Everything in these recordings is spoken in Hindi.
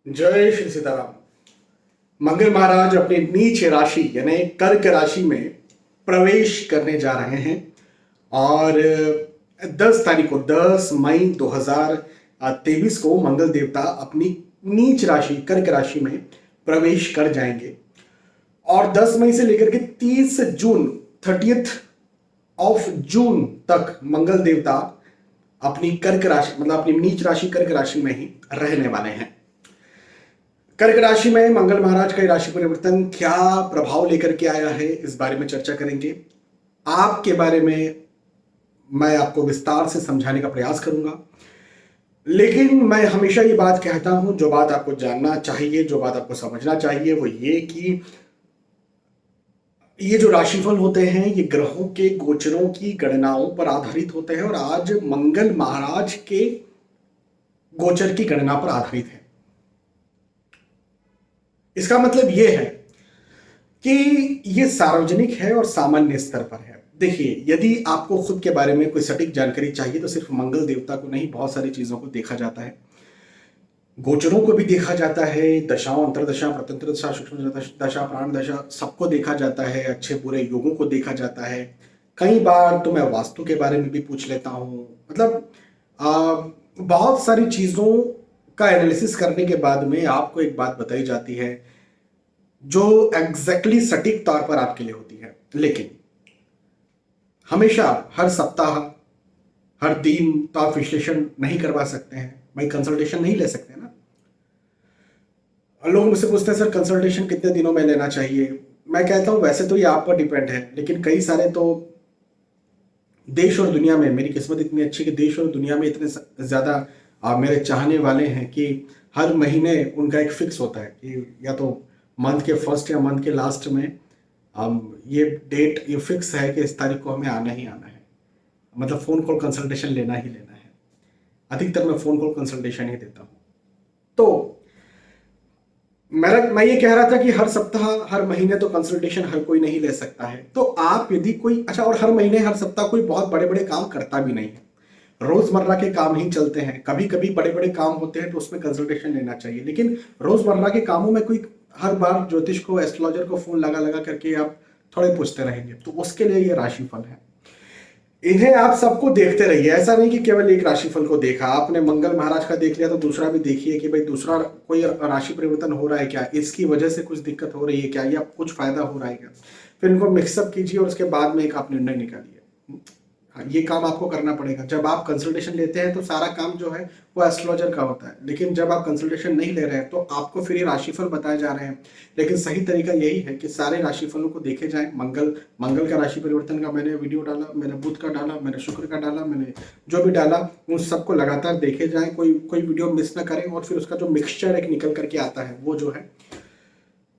जय श्री सीताराम। मंगल महाराज अपनी नीच राशि यानी कर्क राशि में प्रवेश करने जा रहे हैं और 10 तारीख को 10 मई 2023 को मंगल देवता अपनी नीच राशि कर्क राशि में प्रवेश कर जाएंगे और 10 मई से लेकर के 30 जून 30th ऑफ जून तक मंगल देवता अपनी कर्क राशि मतलब अपनी नीच राशि कर्क राशि में ही रहने वाले हैं। कर्क राशि में मंगल महाराज का राशि परिवर्तन क्या प्रभाव लेकर के आया है, इस बारे में चर्चा करेंगे। आपके बारे में मैं आपको विस्तार से समझाने का प्रयास करूंगा, लेकिन मैं हमेशा ये बात कहता हूं, जो बात आपको जानना चाहिए, जो बात आपको समझना चाहिए वो ये कि ये जो राशिफल होते हैं ये ग्रहों के गोचरों की गणनाओं पर आधारित होते हैं और आज मंगल महाराज के गोचर की गणना पर आधारित है। इसका मतलब यह है कि ये सार्वजनिक है और सामान्य स्तर पर है। देखिए, यदि आपको खुद के बारे में कोई सटीक जानकारी चाहिए तो सिर्फ मंगल देवता को नहीं, बहुत सारी चीजों को देखा जाता है, गोचरों को भी देखा जाता है, दशाओं, अंतरदशा, प्रत्यंतर दशा, सूक्ष्म दशा, प्राण दशा, सबको देखा जाता है, अच्छे बुरे योगों को देखा जाता है। कई बार तो मैं वास्तु के बारे में भी पूछ लेता हूं। मतलब बहुत सारी चीजों का एनालिसिस करने के बाद में आपको एक बात बताई जाती है जो एग्जैक्टली सटीक तौर पर आपके लिए होती है। लेकिन हमेशा हर सप्ताह हर दिन तो आप विश्लेषण नहीं करवा सकते हैं, भाई कंसल्टेशन नहीं ले सकते ना। लोग मुझसे पूछते हैं सर कंसल्टेशन कितने दिनों में लेना चाहिए। मैं कहता हूं वैसे तो ये आप पर डिपेंड है, लेकिन कई सारे तो देश और दुनिया में, मेरी किस्मत इतनी अच्छी कि देश और दुनिया में इतने ज्यादा मेरे चाहने वाले हैं कि हर महीने उनका एक फिक्स होता है कि या तो मंथ के फर्स्ट या मंथ के लास्ट में ये डेट ये फिक्स है कि इस तारीख को हमें आना ही आना है, मतलब फोन कॉल कंसल्टेशन लेना ही लेना है। अधिकतर मैं फोन कॉल कंसल्टेशन ही देता हूं। तो मैं ये कह रहा था कि हर सप्ताह हर महीने तो कंसल्टेशन हर कोई नहीं ले सकता है। तो आप यदि कोई और हर महीने हर सप्ताह कोई बहुत बड़े बड़े काम करता भी नहीं है, रोजमर्रा के काम ही चलते हैं। कभी कभी बड़े बड़े काम होते हैं तो उसमें कंसल्टेशन लेना चाहिए, लेकिन रोजमर्रा के कामों में कोई हर बार ज्योतिष को, एस्ट्रोलॉजर को फोन लगा लगा करके आप थोड़े पूछते रहेंगे, तो उसके लिए ये राशिफल है। इन्हें आप सबको देखते रहिए। ऐसा नहीं कि केवल एक राशिफल को देखा आपने, मंगल महाराज का देख लिया तो दूसरा भी देखिए कि भाई दूसरा कोई राशि परिवर्तन हो रहा है क्या, इसकी वजह से कुछ दिक्कत हो रही है क्या, या कुछ फायदा हो रहा है क्या। फिर इनको मिक्सअप कीजिए और उसके बाद में एक आप निर्णय निकालिए। ये काम आपको करना पड़ेगा। जब आप कंसल्टेशन लेते हैं तो सारा काम जो है वो एस्ट्रोलॉजर का होता है, लेकिन जब आप कंसल्टेशन नहीं ले रहे हैं तो आपको फिर ये राशिफल बताए जा रहे हैं। लेकिन सही तरीका यही है कि सारे राशिफलों को देखे जाएं। मंगल का राशि परिवर्तन का मैंने वीडियो डाला, मैंने बुध का डाला, मैंने शुक्र का डाला, मैंने जो भी डाला उन सबको लगातार देखे जाए, कोई वीडियो मिस ना करें और फिर उसका जो मिक्सचर एक निकल करके आता है वो जो है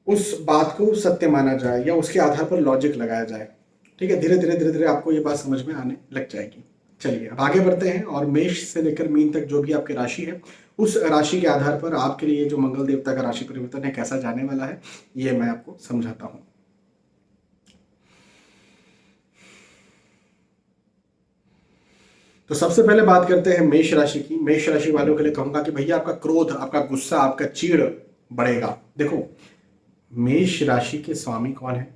उस बात को सत्य माना जाए या उसके आधार पर लॉजिक लगाया जाए। ठीक है, धीरे धीरे आपको ये बात समझ में आने लग जाएगी। चलिए अब आगे बढ़ते हैं और मेष से लेकर मीन तक जो भी आपकी राशि है उस राशि के आधार पर आपके लिए जो मंगल देवता का राशि परिवर्तन है कैसा जाने वाला है ये मैं आपको समझाता हूं। तो सबसे पहले बात करते हैं मेष राशि की। मेष राशि वालों के लिए कहूंगा कि भैया आपका क्रोध, आपका गुस्सा, आपका चिढ़ बढ़ेगा। देखो, मेष राशि के स्वामी कौन है?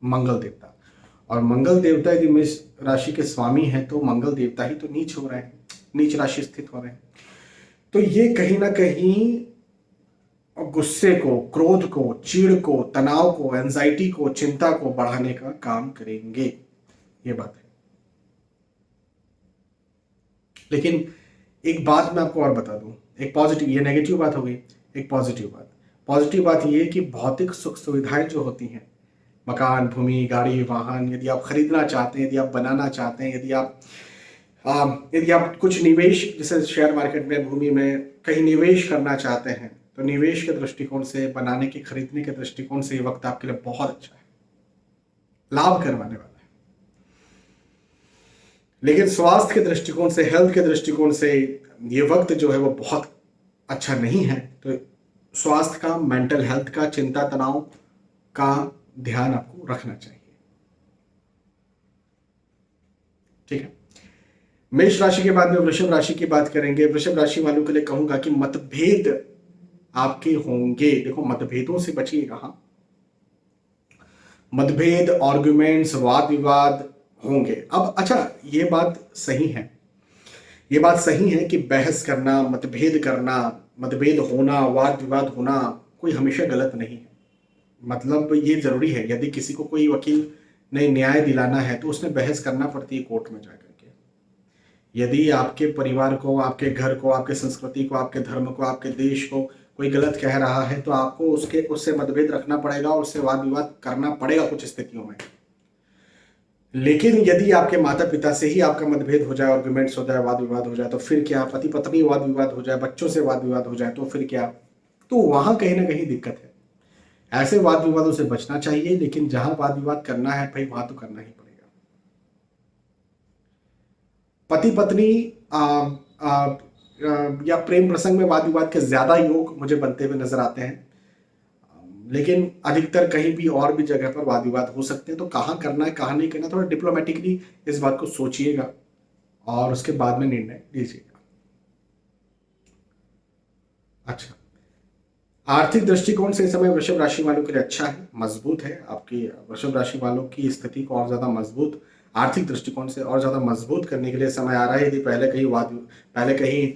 मंगल देवता। और मंगल देवता यदि मेष राशि के स्वामी हैं तो मंगल देवता ही तो नीच हो रहे हैं, नीच राशि स्थित हो रहे हैं। तो ये कहीं ना कहीं गुस्से को, क्रोध को, चिढ़ को, तनाव को, एंजाइटी को, चिंता को बढ़ाने का काम करेंगे, ये बात है। लेकिन एक बात मैं आपको और बता दूं, एक पॉजिटिव, ये नेगेटिव बात हो गई, एक पॉजिटिव बात ये है कि भौतिक सुख सुविधाएं जो होती हैं, मकान, भूमि, गाड़ी, वाहन, यदि आप खरीदना चाहते हैं, यदि आप बनाना चाहते हैं, यदि आप कुछ निवेश, जैसे शेयर मार्केट में, भूमि में कहीं निवेश करना चाहते हैं, तो निवेश के दृष्टिकोण से, बनाने के, खरीदने के दृष्टिकोण से ये वक्त आपके लिए बहुत अच्छा है, लाभ करवाने वाला है। लेकिन स्वास्थ्य के दृष्टिकोण से, हेल्थ के दृष्टिकोण से ये वक्त जो है वो बहुत अच्छा नहीं है। तो स्वास्थ्य का, मेंटल हेल्थ का, चिंता तनाव का ध्यान आपको रखना चाहिए। ठीक है, मेष राशि के बाद में वृषभ राशि की बात करेंगे। वृषभ राशि वालों के लिए कहूंगा कि मतभेद आपके होंगे। देखो, मतभेदों से बचिएगा। हाँ, मतभेद, आर्गुमेंट्स, वाद विवाद होंगे। अब अच्छा, ये बात सही है, ये बात सही है कि बहस करना, मतभेद करना, मतभेद होना, वाद विवाद होना कोई हमेशा गलत नहीं है। मतलब ये जरूरी है, यदि किसी को कोई वकील ने न्याय दिलाना है तो उसने बहस करना पड़ती है कोर्ट में जाकर के। यदि आपके परिवार को, आपके घर को, आपके संस्कृति को, आपके धर्म को, आपके देश को कोई गलत कह रहा है तो आपको उससे मतभेद रखना पड़ेगा और उससे वाद विवाद करना पड़ेगा कुछ स्थितियों में। लेकिन यदि आपके माता पिता से ही आपका मतभेद हो जाए, आर्गुमेंट्स हो जाए, वाद विवाद हो जाए, तो फिर क्या? पति पत्नी वाद विवाद हो जाए, बच्चों से वाद विवाद हो जाए, तो फिर क्या? तो वहां कहीं ना कहीं दिक्कत है। ऐसे वाद विवादों से बचना चाहिए, लेकिन जहां वाद विवाद करना है भाई, वहां तो करना ही पड़ेगा। पति पत्नी या प्रेम प्रसंग में वाद विवाद के ज्यादा योग मुझे बनते हुए नजर आते हैं, लेकिन अधिकतर कहीं भी और भी जगह पर वाद विवाद हो सकते हैं। तो कहाँ करना है, कहाँ नहीं करना, थोड़ा डिप्लोमेटिकली इस बात को सोचिएगा और उसके बाद में निर्णय लीजिएगा। अच्छा, आर्थिक दृष्टिकोण से इस समय वृषभ राशि वालों के लिए अच्छा है, मजबूत है। आपकी वृषभ राशि वालों की स्थिति को और ज्यादा मजबूत, आर्थिक दृष्टिकोण से और ज्यादा मजबूत करने के लिए समय आ रहा है। यदि पहले कहीं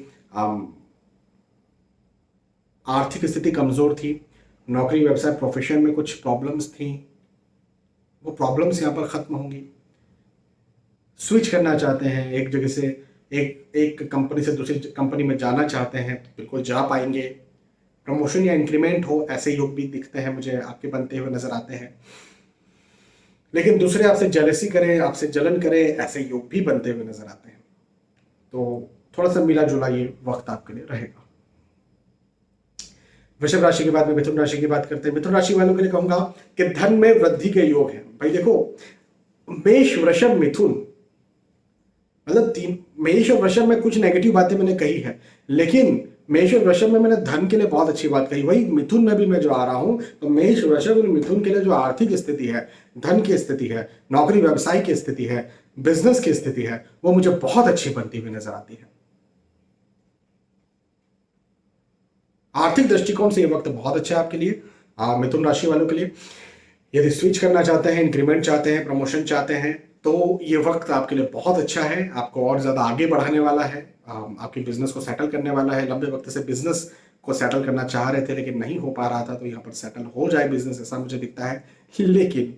आर्थिक स्थिति कमजोर थी, नौकरी, व्यवसाय, प्रोफेशन में कुछ प्रॉब्लम्स थी, वो प्रॉब्लम्स यहाँ पर खत्म होंगी। स्विच करना चाहते हैं, एक जगह से एक कंपनी से दूसरी कंपनी में जाना चाहते हैं तो बिल्कुल जा पाएंगे। प्रमोशन या इंक्रीमेंट हो, ऐसे योग भी दिखते हैं मुझे आपके बनते हुए नजर आते हैं। लेकिन दूसरे आपसे जेलसी करें, आपसे जलन करें, ऐसे योग भी बनते हुए नजर आते हैं। तो थोड़ा सा मिला जुला ये वक्त आपके लिए रहेगा। वृषभ राशि के बाद में मिथुन राशि की बात करते हैं। मिथुन राशि वालों के लिए कहूंगा कि धन में वृद्धि के योग हैं। भाई देखो, मेष, वृषभ, मिथुन, मतलब तीन, मेष और वृषभ में कुछ नेगेटिव बातें मैंने कही है, लेकिन मेष और वृषभ में मैंने धन के लिए बहुत अच्छी बात कही। वही मिथुन में भी मैं जो आ रहा हूं, तो मेष, वृषभ और मिथुन के लिए जो आर्थिक स्थिति है, धन की स्थिति है, नौकरी व्यवसाय की स्थिति है, बिजनेस की स्थिति है, वो मुझे बहुत अच्छी बनती हुई नजर आती है। आर्थिक दृष्टिकोण से ये वक्त बहुत अच्छा है आपके लिए, मिथुन राशि वालों के लिए। यदि स्विच करना चाहते हैं, इंक्रीमेंट चाहते हैं, प्रमोशन चाहते हैं, तो ये वक्त आपके लिए बहुत अच्छा है। आपको और ज्यादा आगे बढ़ाने वाला है, आपके बिजनेस को सेटल करने वाला है। लंबे वक्त से बिजनेस को सेटल करना चाह रहे थे लेकिन नहीं हो पा रहा था, तो यहाँ पर सेटल हो जाए बिजनेस, ऐसा मुझे दिखता है। लेकिन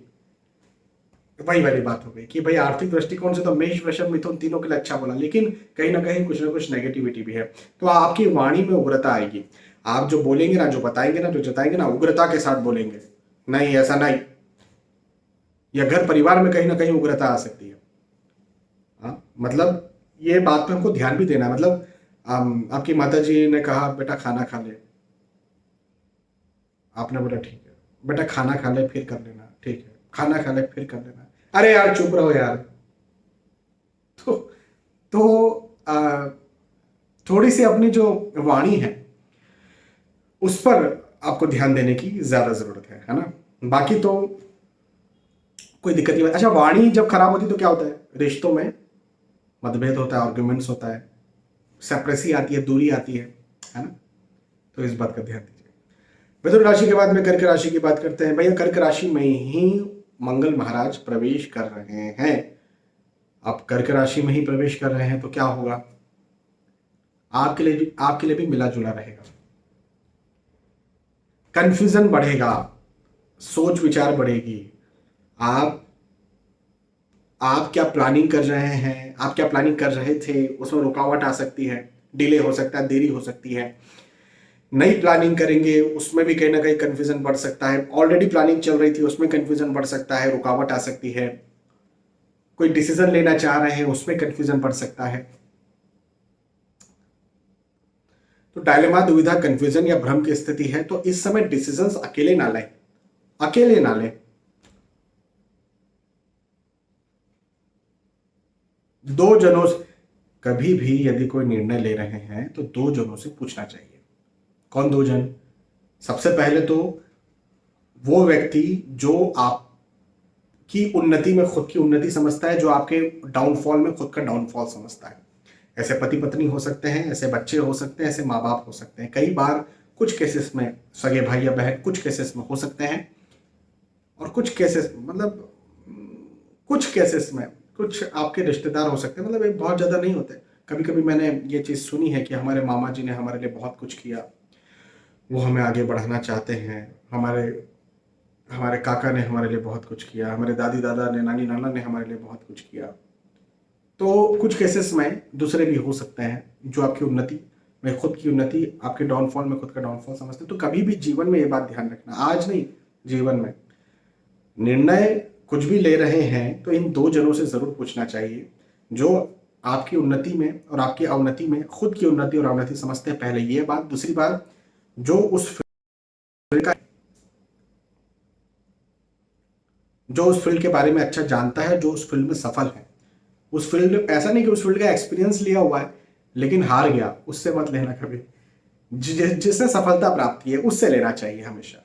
वही वाली बात हो गई कि भाई आर्थिक दृष्टिकोण से तो मेष, वृषभ, मिथुन तीनों के लिए अच्छा बोला, लेकिन कहीं ना कहीं कुछ ना कुछ नेगेटिविटी भी है। तो आपकी वाणी में उग्रता आएगी। आप जो बोलेंगे ना, जो बताएंगे ना, जो जताएंगे ना, उग्रता के साथ बोलेंगे। नहीं, ऐसा नहीं, या घर परिवार में कहीं ना कहीं उग्रता आ सकती है। मतलब ये बात पे हमको ध्यान भी देना है। मतलब आपकी माता जी ने कहा बेटा खाना खा ले, आपने बोला ठीक है बेटा, खाना खा ले फिर कर लेना, ठीक है, खाना खा ले फिर कर लेना। अरे यार चुप रहो यार। तो थोड़ी सी अपनी जो वाणी है उस पर आपको ध्यान देने की ज्यादा जरूरत है ना। बाकी तो कोई दिक्कत नहीं। अच्छा, वाणी जब खराब होती तो क्या होता है? रिश्तों में मतभेद होता है, आर्ग्यूमेंट्स होता है, सेपरेसी आती है, दूरी आती है ना। तो इस बात का ध्यान दीजिए। मिथुन राशि के बाद में कर्क राशि की बात करते हैं। भैया कर्क राशि में ही मंगल महाराज प्रवेश कर रहे हैं। आप कर्क राशि में ही प्रवेश कर रहे हैं तो क्या होगा? आपके लिए भी मिला जुला रहेगा। कंफ्यूजन बढ़ेगा, सोच विचार बढ़ेगी। आप क्या प्लानिंग कर रहे हैं, आप क्या प्लानिंग कर रहे थे, उसमें रुकावट आ सकती है, डिले हो सकता है, देरी हो सकती है। नई प्लानिंग करेंगे उसमें भी कहीं ना कहीं कंफ्यूजन बढ़ सकता है। ऑलरेडी प्लानिंग चल रही थी उसमें कंफ्यूजन बढ़ सकता है, रुकावट आ सकती है। कोई डिसीजन लेना चाह रहे हैं उसमें कंफ्यूजन बढ़ सकता है। तो डायलेमा, दुविधा, कंफ्यूजन या भ्रम की स्थिति है। तो इस समय डिसीजंस अकेले ना लें, अकेले ना लें। दो जनों से कभी भी यदि कोई निर्णय ले रहे हैं तो दो जनों से पूछना चाहिए। कौन दो जन? सबसे पहले तो वो व्यक्ति जो आपकी उन्नति में खुद की उन्नति समझता है, जो आपके डाउनफॉल में खुद का डाउनफॉल समझता है। ऐसे पति पत्नी हो सकते हैं, ऐसे बच्चे हो सकते हैं, ऐसे माँ बाप हो सकते हैं। कई बार कुछ केसेस में सगे भाई या बहन कुछ केसेस में हो सकते हैं, और कुछ केसेस मतलब कुछ केसेस में कुछ आपके रिश्तेदार हो सकते हैं, मतलब ये बहुत ज़्यादा नहीं होते। कभी कभी मैंने ये चीज़ सुनी है कि हमारे मामा जी ने हमारे लिए बहुत कुछ किया, वो हमें आगे बढ़ाना चाहते हैं। हमारे हमारे काका ने हमारे लिए बहुत कुछ किया, हमारे दादी दादा ने, नानी नाना ने हमारे लिए बहुत कुछ किया। तो कुछ केसेस में दूसरे भी हो सकते हैं जो आपकी उन्नति में खुद की उन्नति, आपके डाउनफॉल में खुद का डाउनफॉल समझते हैं। तो कभी भी जीवन में ये बात ध्यान रखना, आज नहीं जीवन में, निर्णय कुछ भी ले रहे हैं तो इन दो जनों से जरूर पूछना चाहिए जो आपकी उन्नति में और आपकी अवनति में खुद की उन्नति और अवनति समझते हैं। पहले ये बात। दूसरी बात, जो उस फील्ड के बारे में अच्छा जानता है, जो उस फील्ड में सफल है, उस फील्ड में, ऐसा नहीं कि उस फील्ड का एक्सपीरियंस लिया हुआ है लेकिन हार गया, उससे मत लेना कभी। जिसने सफलता प्राप्त की है उससे लेना चाहिए हमेशा,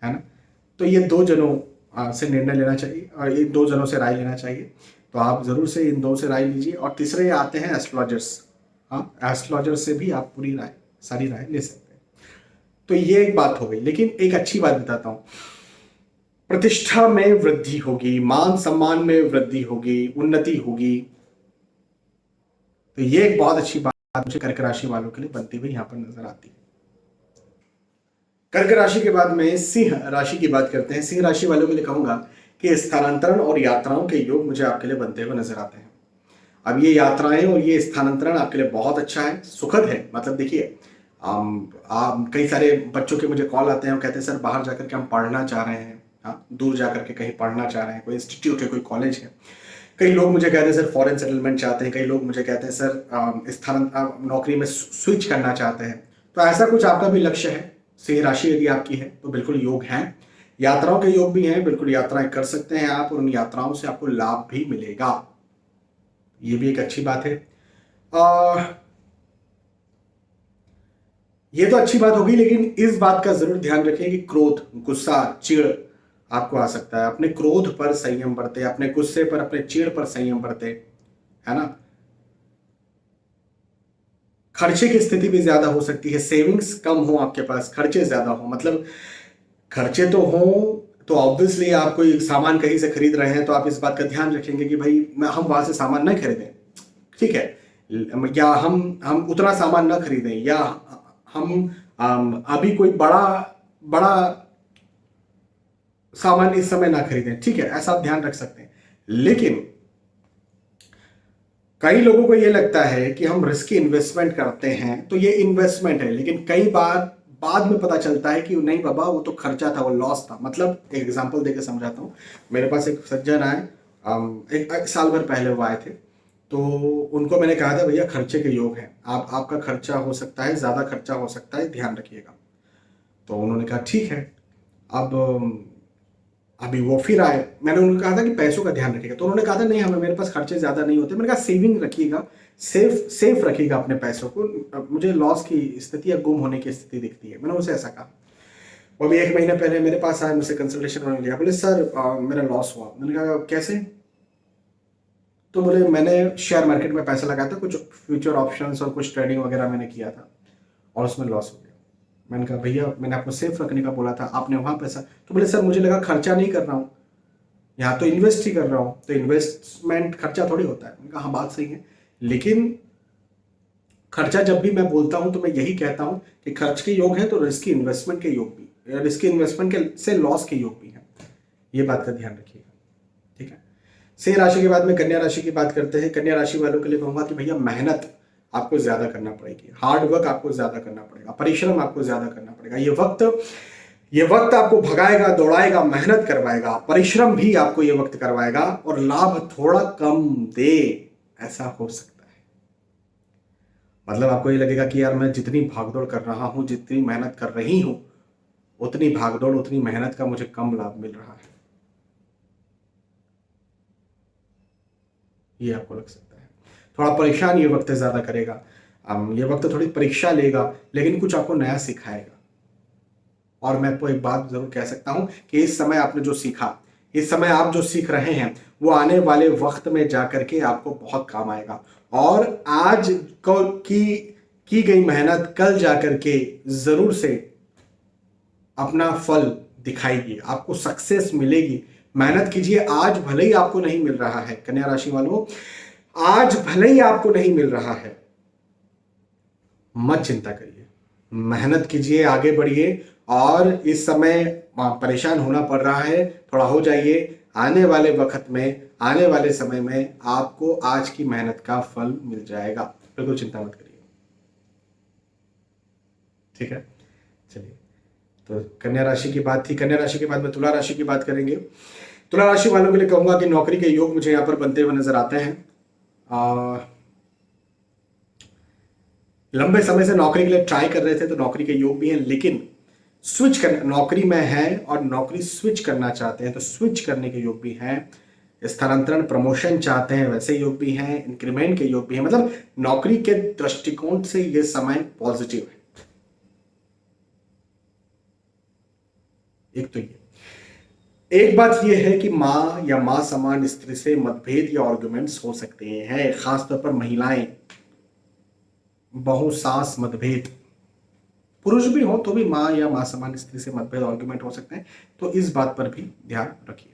है ना। तो ये दो जनों से निर्णय लेना चाहिए और इन दो जनों से राय लेना चाहिए। तो आप जरूर से इन दो से राय लीजिए। और तीसरे आते हैं एस्ट्रोलॉजर्स। हाँ, एस्ट्रोलॉजर से भी आप पूरी राय, सारी राय ले सकते हैं। तो ये एक बात हो गई। लेकिन एक अच्छी बात बताता हूँ, प्रतिष्ठा में वृद्धि होगी, मान सम्मान में वृद्धि होगी, उन्नति होगी। तो ये एक बहुत अच्छी बात मुझे कर्क राशि वालों के लिए बनती हुई यहाँ पर नजर आती है। कर्क राशि के बाद में सिंह राशि की बात करते हैं। सिंह राशि वालों के लिए कहूंगा कि स्थानांतरण और यात्राओं के योग मुझे आपके लिए बनते हुए नजर आते हैं। अब ये यात्राएं और ये स्थानांतरण आपके लिए बहुत अच्छा है, सुखद है। मतलब देखिए, कई सारे बच्चों के मुझे कॉल आते हैं, वो कहते हैं सर बाहर जाकर के हम पढ़ना चाह रहे हैं, हाँ, दूर जाकर के कहीं पढ़ना चाह रहे हैं, कोई इंस्टीट्यूट है, कोई कॉलेज है। कई लोग मुझे कहते हैं सर फॉरेन सेटलमेंट चाहते हैं, कई लोग मुझे कहते हैं सर नौकरी में स्विच करना चाहते हैं। तो ऐसा कुछ आपका भी लक्ष्य है, सिंह राशि यदि आपकी है तो बिल्कुल योग है। यात्राओं के योग भी हैं, बिल्कुल यात्राएं कर सकते हैं आप, और उन यात्राओं से आपको लाभ भी मिलेगा। ये भी एक अच्छी बात है। ये तो अच्छी बात होगी, लेकिन इस बात का जरूर ध्यान रखें कि क्रोध, गुस्सा, चिढ़ आपको आ सकता है। अपने क्रोध पर संयम बरते, अपने गुस्से पर, अपने चिढ़ पर संयम बरते, है ना। खर्चे की स्थिति भी ज्यादा हो सकती है, सेविंग्स कम हो आपके पास, खर्चे ज्यादा हो। मतलब खर्चे तो हो तो ऑब्वियसली आप कोई सामान कहीं से खरीद रहे हैं तो आप इस बात का ध्यान रखेंगे कि भाई हम वहां से सामान न खरीदें, ठीक है, या हम उतना सामान न खरीदें, या हम अभी कोई बड़ा बड़ा सामान इस समय ना खरीदें, ठीक है, ऐसा आप ध्यान रख सकते हैं। लेकिन कई लोगों को यह लगता है कि हम रिस्की इन्वेस्टमेंट करते हैं तो ये इन्वेस्टमेंट है, लेकिन कई बार बाद में पता चलता है कि नहीं बाबा, वो तो खर्चा था, वो लॉस था। मतलब एक एग्जांपल देकर समझाता हूँ। मेरे पास एक सज्जन आए, एक साल भर पहले वो आए थे। तो उनको मैंने कहा था भैया खर्चे के योग हैं, आपका खर्चा हो सकता है, ज़्यादा खर्चा हो सकता है, ध्यान रखिएगा। तो उन्होंने कहा ठीक है। अब अभी वो फिर आए, मैंने उनको कहा था कि पैसों का ध्यान रखिएगा, तो उन्होंने कहा था नहीं हमें, मेरे पास खर्चे ज़्यादा नहीं होते। मैंने कहा सेविंग रखिएगा, सेफ रखिएगा अपने पैसों को, मुझे लॉस की स्थिति या गुम होने की स्थिति दिखती है। मैंने उनसे ऐसा कहा। वो भी 1 महीने पहले मेरे पास आए, मुझसे कंसल्टेशन होने लिया। बोले सर मेरा लॉस हुआ। मैंने कहा कैसे? तो बोले मैंने शेयर मार्केट में पैसा लगाया था, कुछ फ्यूचर ऑप्शंस और कुछ ट्रेडिंग वगैरह मैंने किया था और उसमें लॉस हो गया। मैंने कहा भैया मैंने आपको सेफ रखने का बोला था, आपने वहां पैसा। तो बोले सर मुझे लगा खर्चा नहीं कर रहा हूँ, यहाँ तो इन्वेस्ट ही कर रहा हूँ, तो इन्वेस्टमेंट खर्चा थोड़ी होता है। मैंने कहा हाँ बात सही है, लेकिन खर्चा जब भी मैं बोलता हूँ तो मैं यही कहता हूँ कि खर्च के योग है तो रिस्की इन्वेस्टमेंट के योग भी, रिस्की इन्वेस्टमेंट के से लॉस के योग भी है। ये बात का ध्यान रखिएगा, ठीक है। सिंह राशि के बाद में कन्या राशि की बात करते हैं। कन्या राशि वालों के लिए कहूंगा कि भैया मेहनत आपको ज्यादा करना पड़ेगी, हार्ड वर्क आपको ज्यादा करना पड़ेगा, परिश्रम आपको ज्यादा करना पड़ेगा। ये वक्त आपको भगाएगा, दौड़ाएगा, मेहनत करवाएगा, परिश्रम भी आपको ये वक्त करवाएगा, और लाभ थोड़ा कम दे, ऐसा हो सकता है। मतलब आपको ये लगेगा कि यार मैं जितनी भागदौड़ कर रहा हूं, जितनी मेहनत कर रही हूं, उतनी भागदौड़, उतनी मेहनत का मुझे कम लाभ मिल रहा है, ये आपको लग सकता है। थोड़ा परेशान ये वक्त ज्यादा करेगा, ये वक्त थोड़ी परीक्षा लेगा, लेकिन कुछ आपको नया सिखाएगा। और मैं आपको एक बात जरूर कह सकता हूं कि इस समय आपने जो सीखा, इस समय आप जो सीख रहे हैं, वो आने वाले वक्त में जाकर के आपको बहुत काम आएगा। और आज की गई मेहनत कल जाकर के जरूर से अपना फल दिखाएगी, आपको सक्सेस मिलेगी। मेहनत कीजिए, आज भले ही आपको नहीं मिल रहा है कन्या राशि वालों, आज भले ही आपको नहीं मिल रहा है, मत चिंता करिए, मेहनत कीजिए, आगे बढ़िए। और इस समय परेशान होना पड़ रहा है, थोड़ा हो जाइए, आने वाले वक्त में, आने वाले समय में आपको आज की मेहनत का फल मिल जाएगा, बिल्कुल चिंता मत करिए। ठीक है, चलिए, तो कन्या राशि की बात थी। कन्या राशि के बाद में तुला राशि की बात करेंगे। तुला राशि वालों के लिए कहूंगा कि नौकरी के योग मुझे यहां पर बनते हुए नजर आते हैं। लंबे समय से नौकरी के लिए ट्राई कर रहे थे तो नौकरी के योग भी हैं, लेकिन स्विच करना, नौकरी में है और नौकरी स्विच करना चाहते हैं तो स्विच करने के योग भी हैं। स्थानांतरण, प्रमोशन चाहते हैं, वैसे योग भी हैं। इंक्रीमेंट के योग भी हैं। मतलब नौकरी के दृष्टिकोण से यह समय पॉजिटिव है। एक तो ये, एक बात यह है कि मां या मां समान स्त्री से मतभेद या आर्गुमेंट्स हो सकते हैं, खासतौर पर महिलाएं, बहु सास मतभेद, पुरुष भी हो तो भी मां या मां समान स्त्री से मतभेद आर्गुमेंट हो सकते हैं, तो इस बात पर भी ध्यान रखिए।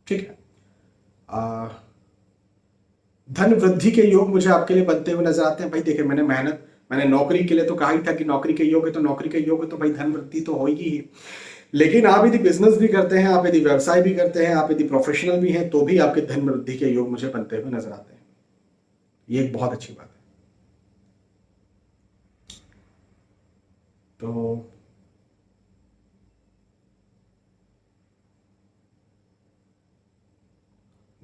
ठीक है, धन वृद्धि के योग मुझे आपके लिए बनते हुए नजर आते हैं। भाई देखिए, मैंने नौकरी के लिए तो कहा ही था कि नौकरी के योग है, तो नौकरी के योग है तो भाई धन वृद्धि तो होगी ही। लेकिन आप यदि बिजनेस भी करते हैं, आप यदि व्यवसाय भी करते हैं, आप यदि प्रोफेशनल भी हैं, तो भी आपके धन वृद्धि के योग मुझे बनते हुए नजर आते हैं। ये एक बहुत अच्छी बात है। तो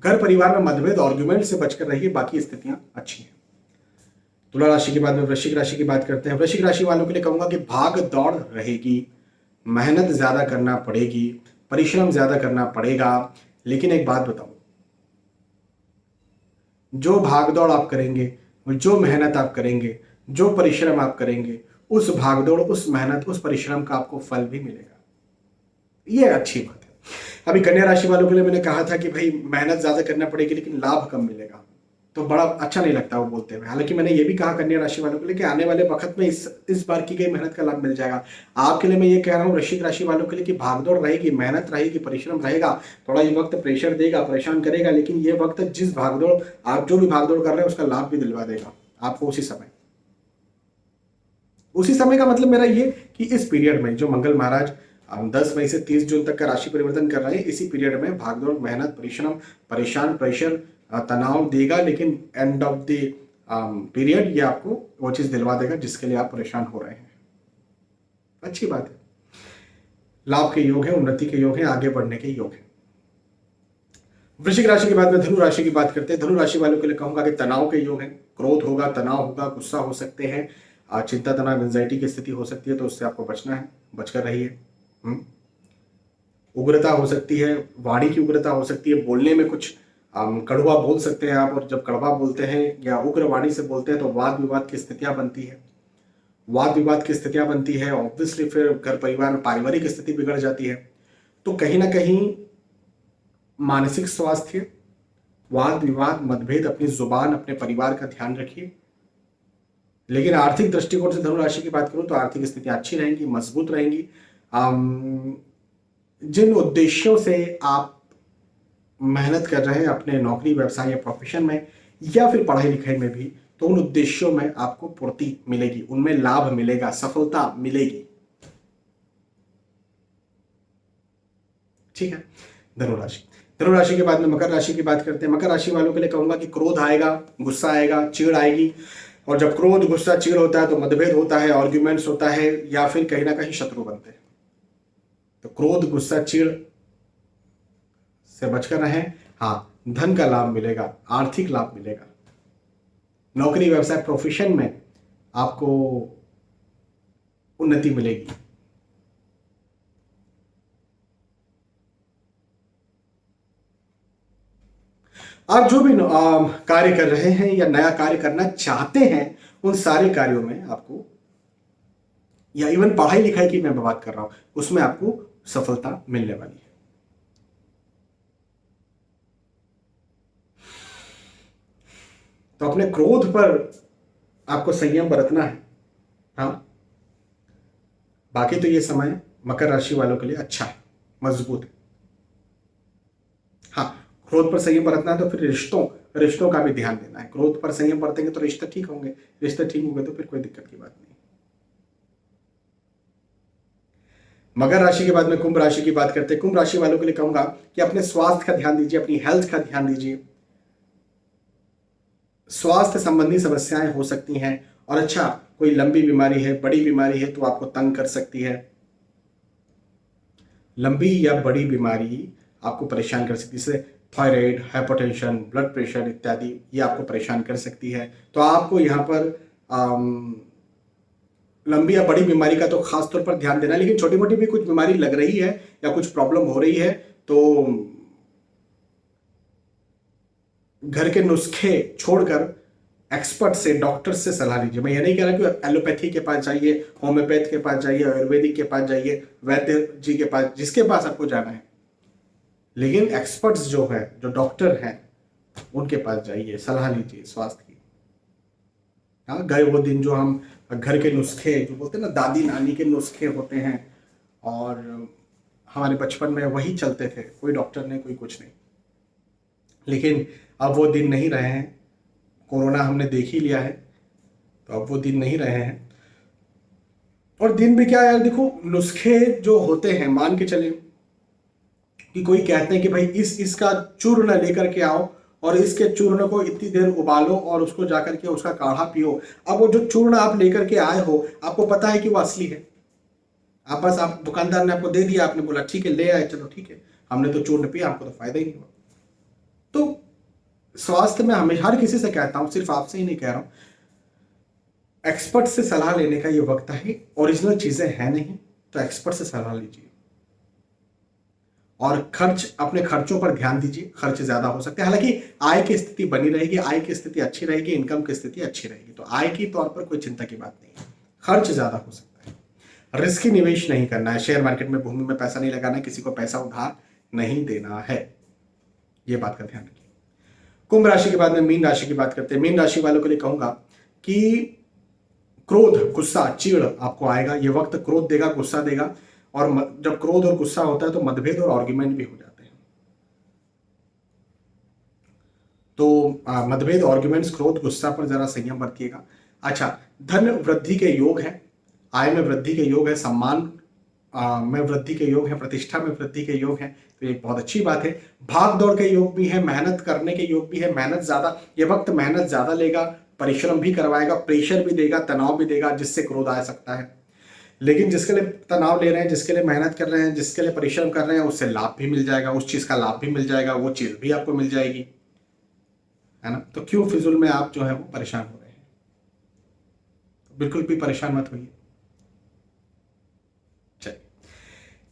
घर परिवार में मतभेद, आर्गुमेंट से बचकर रहिए, बाकी स्थितियां अच्छी हैं। तुला राशि के बाद में वृश्चिक राशि की बात करते हैं। वृश्चिक राशि वालों के लिए कहूंगा कि भाग दौड़ रहेगी, मेहनत ज्यादा करना पड़ेगी, परिश्रम ज्यादा करना पड़ेगा। लेकिन एक बात बताऊं, जो भागदौड़ आप करेंगे, जो मेहनत आप करेंगे, जो परिश्रम आप करेंगे, उस भागदौड़, उस मेहनत, उस परिश्रम का आपको फल भी मिलेगा। ये अच्छी बात है। अभी कन्या राशि वालों के लिए मैंने कहा था कि भाई मेहनत ज्यादा करना पड़ेगी लेकिन लाभ कम मिलेगा, तो बड़ा अच्छा नहीं लगता वो बोलते हुए। हालांकि मैंने ये भी कहा कन्या राशि वालों के लिए कि आने वाले वक्त में इस बार की गई मेहनत का लाभ मिल जाएगा। आपके लिए मैं ये कह रहा हूँ वृश्चिक राशि वालों के लिए कि भागदौड़ रहेगी, मेहनत रहेगी, परिश्रम रहेगा, थोड़ा ये वक्त प्रेशर देगा, परेशान करेगा, लेकिन ये वक्त जिस भागदौड़, आप जो भी भागदौड़ कर रहे हैं उसका लाभ भी दिलवा देगा आपको उसी समय। उसी समय का मतलब मेरा ये कि इस पीरियड में जो मंगल महाराज 10 मई से 30 जून तक का राशि परिवर्तन कर रहे हैं, इसी पीरियड में भागदौड़, मेहनत, परिश्रम, परेशान, प्रेशर, तनाव देगा, लेकिन एंड ऑफ द पीरियड ये आपको वो चीज दिलवा देगा जिसके लिए आप परेशान हो रहे हैं। अच्छी बात है, लाभ के योग है, उन्नति के योग है, आगे बढ़ने के योग है। वृश्चिक राशि के बाद में धनु राशि की बात करते हैं। धनु राशि वालों के लिए कहूंगा कि तनाव के योग है, क्रोध होगा, तनाव होगा, गुस्सा हो सकते हैं, चिंता, तनाव, एंजाइटी की स्थिति हो सकती है, तो उससे आपको बचना है, बचकर रहिए। उग्रता हो सकती है, वाणी की उग्रता हो सकती है, बोलने में कुछ कड़वा बोल सकते हैं आप, और जब कड़वा बोलते हैं या उग्र वाणी से बोलते हैं तो वाद विवाद की स्थितियां बनती है। वाद विवाद की स्थितियां बनती है, ऑब्वियसली फिर घर परिवार में पारिवारिक स्थिति बिगड़ जाती है। तो कहीं ना कहीं मानसिक स्वास्थ्य, वाद विवाद, मतभेद, अपनी जुबान, अपने परिवार का ध्यान रखिए। लेकिन आर्थिक दृष्टिकोण से धनु राशि की बात करूं तो आर्थिक स्थितियां अच्छी रहेंगी, मजबूत रहेंगी। जिन उद्देश्यों से आप मेहनत कर रहे हैं अपने नौकरी, व्यवसाय या प्रोफेशन में, या फिर पढ़ाई लिखाई में भी, तो उन उद्देश्यों में आपको पूर्ति मिलेगी, उनमें लाभ मिलेगा, सफलता मिलेगी। ठीक है, धनु राशि के बाद में मकर राशि की बात करते हैं। मकर राशि वालों के लिए कहूंगा कि क्रोध आएगा, गुस्सा आएगा, चिढ़ आएगी, और जब क्रोध, गुस्सा, चिढ़ होता है तो मतभेद होता है, आर्ग्यूमेंट्स होता है, या फिर कहीं ना कहीं शत्रु बनते हैं। तो क्रोध, गुस्सा, चिढ़ से बचकर रहें। हाँ, धन का लाभ मिलेगा, आर्थिक लाभ मिलेगा, नौकरी, व्यवसाय, प्रोफेशन में आपको उन्नति मिलेगी। आप जो भी कार्य कर रहे हैं या नया कार्य करना चाहते हैं, उन सारे कार्यों में आपको, या इवन पढ़ाई लिखाई की मैं बात कर रहा हूं, उसमें आपको सफलता मिलने वाली है। तो अपने क्रोध पर आपको संयम बरतना है। हाँ, बाकी तो ये समय मकर राशि वालों के लिए अच्छा है, मजबूत है। हाँ, क्रोध पर संयम बरतना है तो फिर रिश्तों का भी ध्यान देना है। क्रोध पर संयम बरतेंगे तो रिश्ते ठीक होंगे, रिश्ते ठीक होंगे तो फिर कोई दिक्कत की बात नहीं। मकर राशि के बाद में कुंभ राशि की बात करते हैं। कुंभ राशि वालों के लिए कहूंगा कि अपने स्वास्थ्य का ध्यान दीजिए, अपनी हेल्थ का ध्यान दीजिए। स्वास्थ्य संबंधी समस्याएं हो सकती हैं, और अच्छा कोई लंबी बीमारी है, बड़ी बीमारी है तो आपको तंग कर सकती है। लंबी या बड़ी बीमारी आपको परेशान कर सकती है, जैसे थायराइड, हाइपरटेंशन, ब्लड प्रेशर इत्यादि, ये आपको परेशान कर सकती है। तो आपको यहाँ पर लंबी या बड़ी बीमारी का तो खास तौर पर ध्यान देना है। लेकिन छोटी मोटी भी कुछ बीमारी लग रही है या कुछ प्रॉब्लम हो रही है तो घर के नुस्खे छोड़कर एक्सपर्ट से, डॉक्टर से सलाह लीजिए। मैं ये नहीं कह रहा कि एलोपैथी के पास जाइए, होम्योपैथ के पास जाइए, आयुर्वेदिक के पास जाइए, वैद्य जी के पास, जिसके पास आपको जाना है, लेकिन एक्सपर्ट्स जो है, जो डॉक्टर हैं, उनके पास जाइए, सलाह लीजिए स्वास्थ्य की। हाँ, गए वो दिन जो हम घर के नुस्खे, जो बोलते हैं ना, दादी नानी के नुस्खे होते हैं, और हमारे बचपन में वही चलते थे, कोई डॉक्टर नहीं, कोई कुछ नहीं। लेकिन अब वो दिन नहीं रहे हैं, कोरोना हमने देख ही लिया है, तो अब वो दिन नहीं रहे हैं। और दिन भी क्या यार, देखो नुस्खे जो होते हैं, मान के चले कि कोई कहते हैं कि भाई इसका चूर्ण लेकर के आओ और इसके चूर्ण को इतनी देर उबालो और उसको जाकर के उसका काढ़ा पियो। अब वो जो चूर्ण आप लेकर के आए हो, आपको पता है कि वो असली है, आप दुकानदार ने आपको दे दिया, आपने बोला ठीक है ले आए, चलो ठीक है, हमने तो चूर्ण पिया, हमको तो फायदा ही नहीं हुआ। तो स्वास्थ्य में हमेशा हर किसी से कहता हूं, सिर्फ आपसे ही नहीं कह रहा हूं, एक्सपर्ट से सलाह लेने का ये वक्त है। ओरिजिनल चीजें हैं नहीं तो एक्सपर्ट से सलाह लीजिए, और अपने खर्चों पर ध्यान दीजिए। खर्च ज्यादा हो सकते हैं, हालांकि आय की स्थिति बनी रहेगी, आय की स्थिति अच्छी रहेगी, इनकम की स्थिति अच्छी रहेगी, तो आय की तौर पर कोई चिंता की बात नहीं है। खर्च ज्यादा हो सकता है। रिस्की निवेश नहीं करना है, शेयर मार्केट में, भूमि में पैसा नहीं लगाना है, किसी को पैसा उधार नहीं देना है, ये बात का ध्यान रखिए। कुंभ राशि के बाद में मीन राशि की बात करते हैं। मीन राशि वालों के लिए कहूंगा कि क्रोध, गुस्सा, चिढ़ आपको आएगा। ये वक्त क्रोध देगा, गुस्सा देगा, और जब क्रोध और गुस्सा होता है तो मतभेद और आर्ग्यूमेंट भी हो जाते हैं। तो मतभेद, आर्ग्यूमेंट्स, क्रोध, गुस्सा पर जरा संयम बरतिएगा। अच्छा, धन वृद्धि के योग है, आय में वृद्धि के योग है, सम्मान में वृद्धि के योग है, प्रतिष्ठा में वृद्धि के योग है, तो ये बहुत अच्छी बात है। भाग दौड़ के योग भी है, मेहनत करने के योग भी है, मेहनत ज्यादा, ये वक्त मेहनत ज्यादा लेगा, परिश्रम भी करवाएगा, प्रेशर भी देगा, तनाव भी देगा, जिससे क्रोध आ सकता है। लेकिन जिसके लिए तनाव ले रहे हैं, जिसके लिए मेहनत कर रहे हैं, जिसके लिए परिश्रम कर रहे हैं, उससे लाभ भी मिल जाएगा, उस चीज का लाभ भी मिल जाएगा, वो चीज भी आपको मिल जाएगी, है ना। तो क्यों फिजूल में आप जो है वो परेशान हो रहे हैं, तो बिल्कुल भी परेशान मत होइए। चलिए,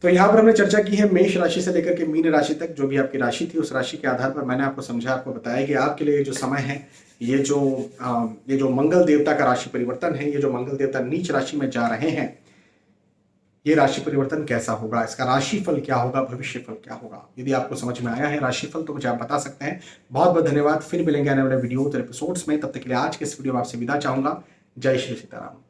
तो यहां पर हमने चर्चा की है मेष राशि से लेकर के मीन राशि तक। जो भी आपकी राशि थी, उस राशि के आधार पर मैंने आपको समझा, आपको बताया कि आपके लिए जो समय है, ये जो मंगल देवता का राशि परिवर्तन है, ये जो मंगल देवता नीच राशि में जा रहे हैं, ये राशि परिवर्तन कैसा होगा, इसका राशिफल क्या होगा, भविष्यफल क्या होगा। यदि आपको समझ में आया है राशिफल तो मुझे आप बता सकते हैं। बहुत बहुत धन्यवाद। फिर मिलेंगे आने वाले वीडियो और एपिसोड्स में, तब तक के लिए आज के इस वीडियो में आपसे विदा चाहूंगा। जय श्री सीताराम।